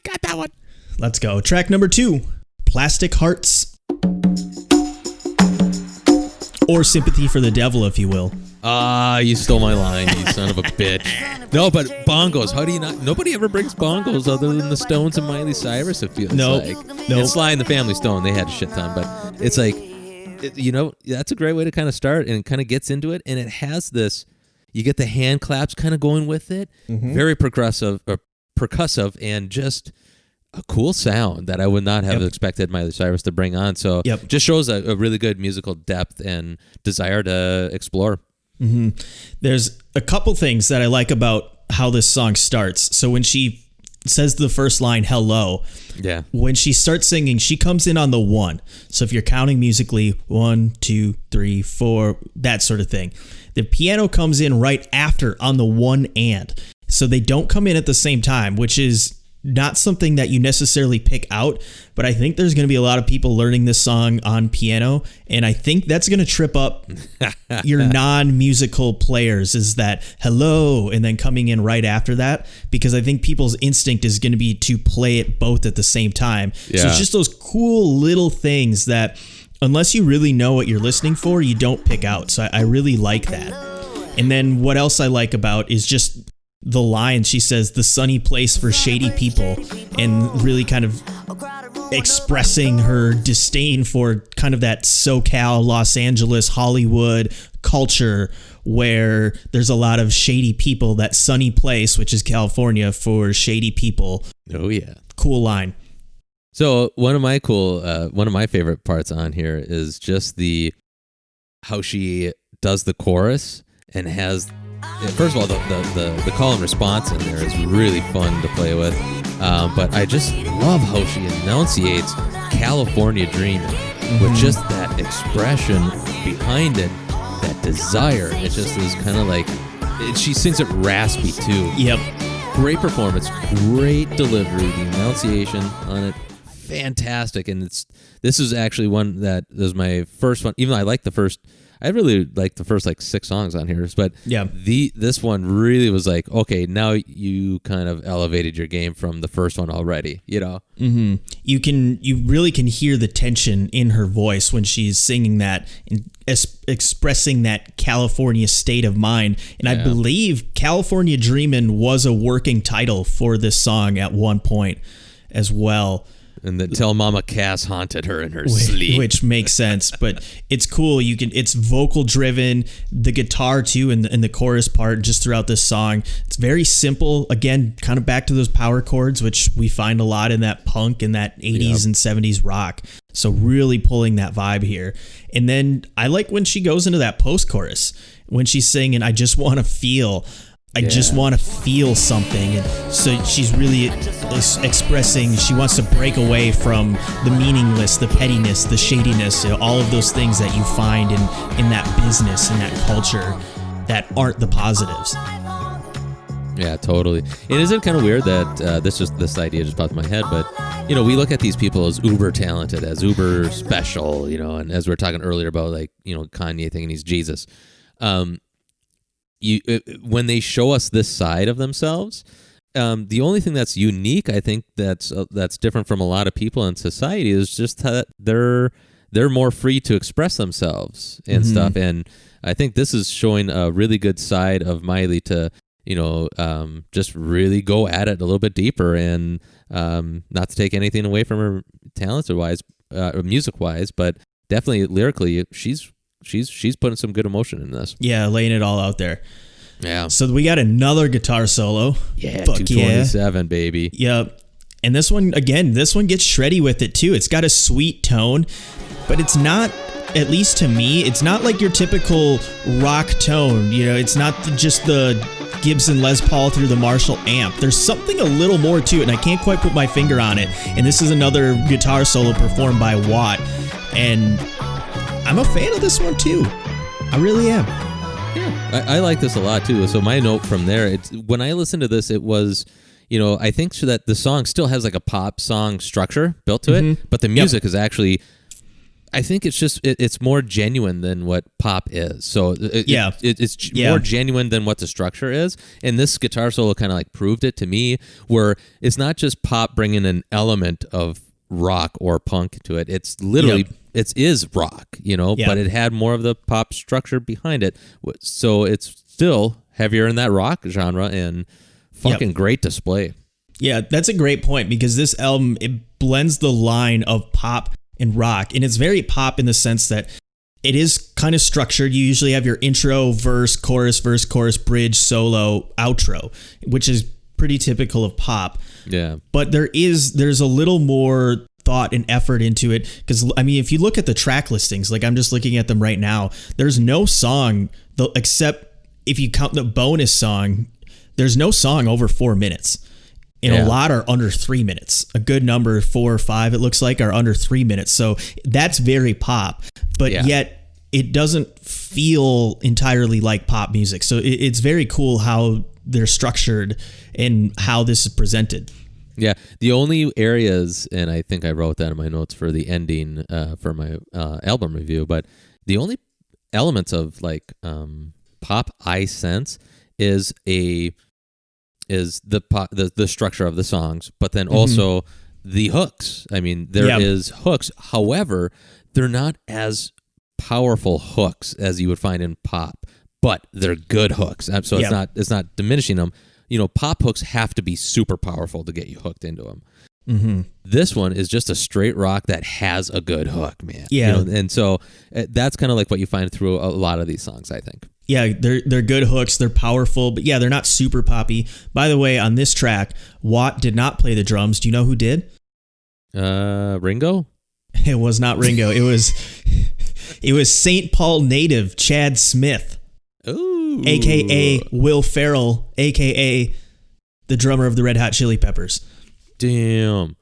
got that one. Let's go. Track number 2, Plastic Hearts. Or Sympathy for the Devil, if you will. You stole my line, you son of a bitch. No, but bongos. How do you not? Nobody ever brings bongos other than the Stones and Miley Cyrus, it feels like. And Sly and the Family Stone, they had a shit ton. But it's like, that's a great way to kind of start, and it kind of gets into it. And it has this, you get the hand claps kind of going with it. Mm-hmm. Very percussive, and just a cool sound that I would not have expected Miley Cyrus to bring on. So just shows a really good musical depth and desire to explore. Mm-hmm. There's a couple things that I like about how this song starts. So when she says the first line, hello, when she starts singing, she comes in on the 1. So if you're counting musically, 1, 2, 3, 4, that sort of thing. The piano comes in right after on the 1 and. So they don't come in at the same time, which is not something that you necessarily pick out, but I think there's going to be a lot of people learning this song on piano, and I think that's going to trip up your non-musical players, is that hello and then coming in right after that, because I think people's instinct is going to be to play it both at the same time. So it's just those cool little things that unless you really know what you're listening for, you don't pick out. So I really like that. And then what else I like about is just the line. She says, the sunny place for shady people, and really kind of expressing her disdain for kind of that SoCal, Los Angeles, Hollywood culture where there's a lot of shady people, that sunny place, which is California, for shady people. Oh, yeah. Cool line. So one of my favorite parts on here is just how she does the chorus and has, first of all, the call and response in there is really fun to play with. But I just love how she enunciates California Dreaming with just that expression behind it, that desire. It just is kind of like, she sings it raspy too. Yep. Great performance, great delivery, the enunciation on it, fantastic. And this is actually one that was my first one, even though I really like the first 6 songs on here, but this one really was like, okay, now you kind of elevated your game from the first one already, Mm-hmm. You really can hear the tension in her voice when she's singing that and expressing that California state of mind. And I believe California Dreamin' was a working title for this song at one point as well. And then Tell Mama Cass haunted her in her sleep. Which makes sense, but it's cool. It's vocal driven, the guitar too, and the chorus part just throughout this song. It's very simple. Again, kind of back to those power chords, which we find a lot in that punk and that 80s and 70s rock. So really pulling that vibe here. And then I like when she goes into that post-chorus, when she's singing, I just want to feel. I just want to feel something. And so she's really expressing she wants to break away from the meaningless, the pettiness, the shadiness, all of those things that you find in that business and that culture that aren't the positives. Yeah, totally. And isn't it kind of weird that this idea just popped in my head, but we look at these people as uber talented, as uber special, and as we were talking earlier about Kanye thinking he's Jesus. When they show us this side of themselves, the only thing that's unique, I think, that's different from a lot of people in society is just that they're more free to express themselves and stuff. And I think this is showing a really good side of Miley to just really go at it a little bit deeper, and not to take anything away from her talent wise, music wise, but definitely lyrically, she's putting some good emotion in this. Yeah, laying it all out there. Yeah. So we got another guitar solo. Yeah, 227, baby. Yep. And this one gets shreddy with it too. It's got a sweet tone, but it's not, at least to me, it's not like your typical rock tone. It's not just the Gibson Les Paul through the Marshall amp. There's something a little more to it, and I can't quite put my finger on it. And this is another guitar solo performed by Watt. And I'm a fan of this one too. I really am. Yeah, I like this a lot too. So my note from there, when I listened to this, it was, I think so that the song still has like a pop song structure built to it, but the music is actually I think it's just it's more genuine than what pop is. So it's more genuine than what the structure is. And this guitar solo kind of like proved it to me, where it's not just pop bringing an element of rock or punk to it. It's literally it is rock, but it had more of the pop structure behind it. So it's still heavier in that rock genre and fucking great display. Yeah, that's a great point, because this album, it blends the line of pop and rock, and it's very pop in the sense that it is kind of structured. You usually have your intro, verse, chorus, bridge, solo, outro, which is pretty typical of pop. Yeah. But there's a little more thought and effort into it, because I mean, if you look at the track listings, like I'm just looking at them right now, there's no song except if you count the bonus song, there's no song over 4 minutes. And a lot are under 3 minutes. A good number, 4 or 5, it looks like, are under 3 minutes. So that's very pop, but yet it doesn't feel entirely like pop music. So it's very cool how they're structured and how this is presented. Yeah. The only areas, and I think I wrote that in my notes for the ending for my album review, but the only elements of like pop I sense is the structure of the songs, but then also the hooks. I mean, there is hooks. However, they're not as powerful hooks as you would find in pop, but they're good hooks. So it's not diminishing them. Pop hooks have to be super powerful to get you hooked into them. Mm-hmm. This one is just a straight rock that has a good hook, man. Yeah. And so that's kind of like what you find through a lot of these songs, I think. Yeah, they're good hooks. They're powerful, but they're not super poppy. By the way, on this track, Watt did not play the drums. Do you know who did? Ringo? It was not Ringo. It was St. Paul native Chad Smith. Ooh. AKA Will Ferrell, AKA the drummer of the Red Hot Chili Peppers. Damn.